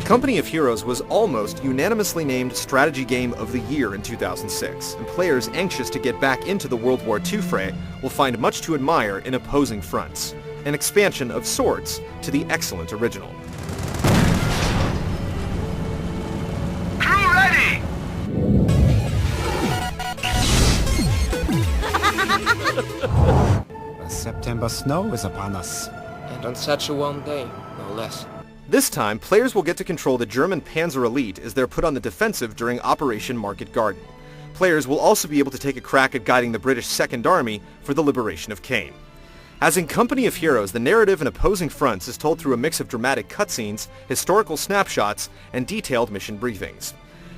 Company of Heroes was almost unanimously named Strategy Game of the Year in 2006, and players anxious to get back into the World War II fray will find much to admire in Opposing Fronts, an expansion of sorts to the excellent original. Crew ready! The September snow is upon us. And on such a warm day, no less. This time, players will get to control the German Panzer Elite as they're put on the defensive during Operation Market Garden. Players will also be able to take a crack at guiding the British Second Army for the liberation of Caen. As in Company of Heroes, the narrative in Opposing Fronts is told through a mix of dramatic cutscenes, historical snapshots, and detailed mission briefings.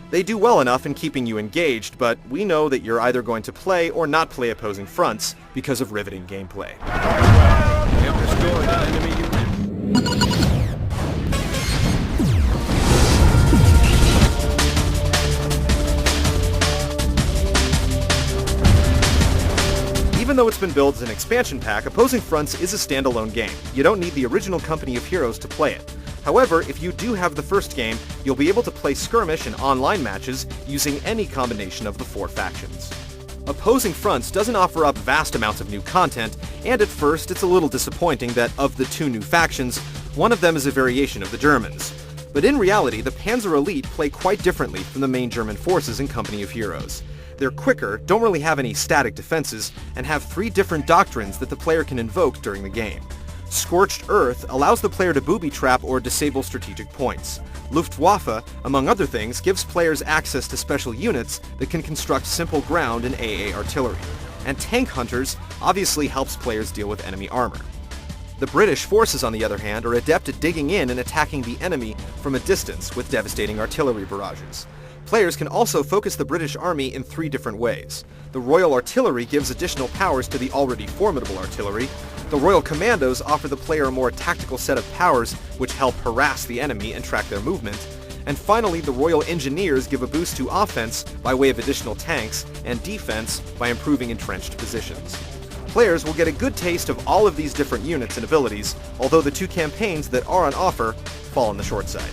They do well enough in keeping you engaged, but we know that you're either going to play or not play Opposing Fronts because of riveting gameplay. We have destroyed an enemy unit. Even though it's been billed as an expansion pack, Opposing Fronts is a standalone game. You don't need the original Company of Heroes to play it. However, if you do have the first game, you'll be able to play skirmish and online matches using any combination of the 4 factions. Opposing Fronts doesn't offer up vast amounts of new content, and at first it's a little disappointing that of the 2 new factions, one of them is a variation of the Germans. But in reality, the Panzer Elite play quite differently from the main German forces in Company of Heroes. They're quicker, don't really have any static defenses, and have 3 different doctrines that the player can invoke during the game. Scorched Earth allows the player to booby-trap or disable strategic points. Luftwaffe, among other things, gives players access to special units that can construct simple ground and AA artillery. And Tank Hunters obviously helps players deal with enemy armor. The British forces, on the other hand, are adept at digging in and attacking the enemy from a distance with devastating artillery barrages. Players can also focus the British Army in 3 different ways. The Royal Artillery gives additional powers to the already formidable artillery. The Royal Commandos offer the player a more tactical set of powers which help harass the enemy and track their movement. And finally, the Royal Engineers give a boost to offense by way of additional tanks and defense by improving entrenched positions. Players will get a good taste of all of these different units and abilities, although the 2 campaigns that are on offer fall on the short side.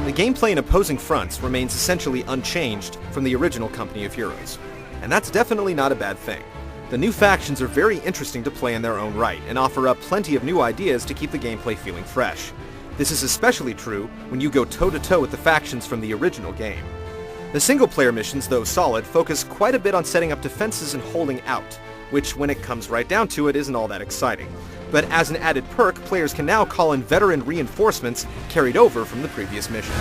The gameplay in Opposing Fronts remains essentially unchanged from the original Company of Heroes, and that's definitely not a bad thing. The new factions are very interesting to play in their own right, and offer up plenty of new ideas to keep the gameplay feeling fresh. This is especially true when you go toe-to-toe with the factions from the original game. The single-player missions, though solid, focus quite a bit on setting up defenses and holding out, which, when it comes right down to it, isn't all that exciting. But as an added perk, players can now call in veteran reinforcements carried over from the previous mission.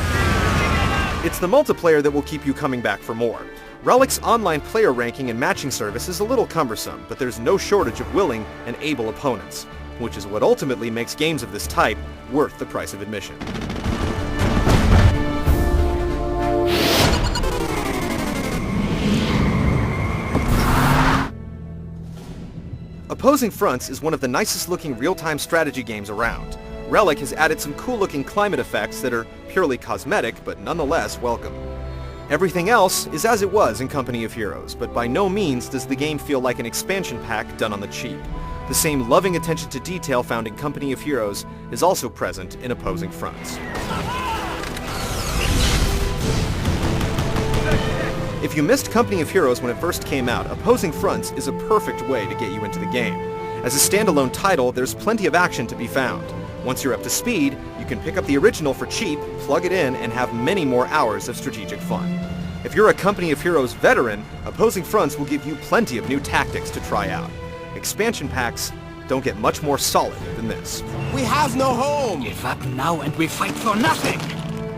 It's the multiplayer that will keep you coming back for more. Relic's online player ranking and matching service is a little cumbersome, but there's no shortage of willing and able opponents, which is what ultimately makes games of this type worth the price of admission. Opposing Fronts is one of the nicest looking real-time strategy games around. Relic has added some cool looking climate effects that are purely cosmetic, but nonetheless welcome. Everything else is as it was in Company of Heroes, but by no means does the game feel like an expansion pack done on the cheap. The same loving attention to detail found in Company of Heroes is also present in Opposing Fronts. If you missed Company of Heroes when it first came out, Opposing Fronts is a perfect way to get you into the game. As a standalone title, there's plenty of action to be found. Once you're up to speed, you can pick up the original for cheap, plug it in, and have many more hours of strategic fun. If you're a Company of Heroes veteran, Opposing Fronts will give you plenty of new tactics to try out. Expansion packs don't get much more solid than this. We have no home! Give up now and we fight for nothing!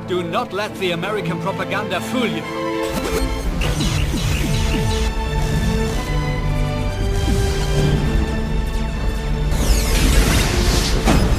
Do not let the American propaganda fool you.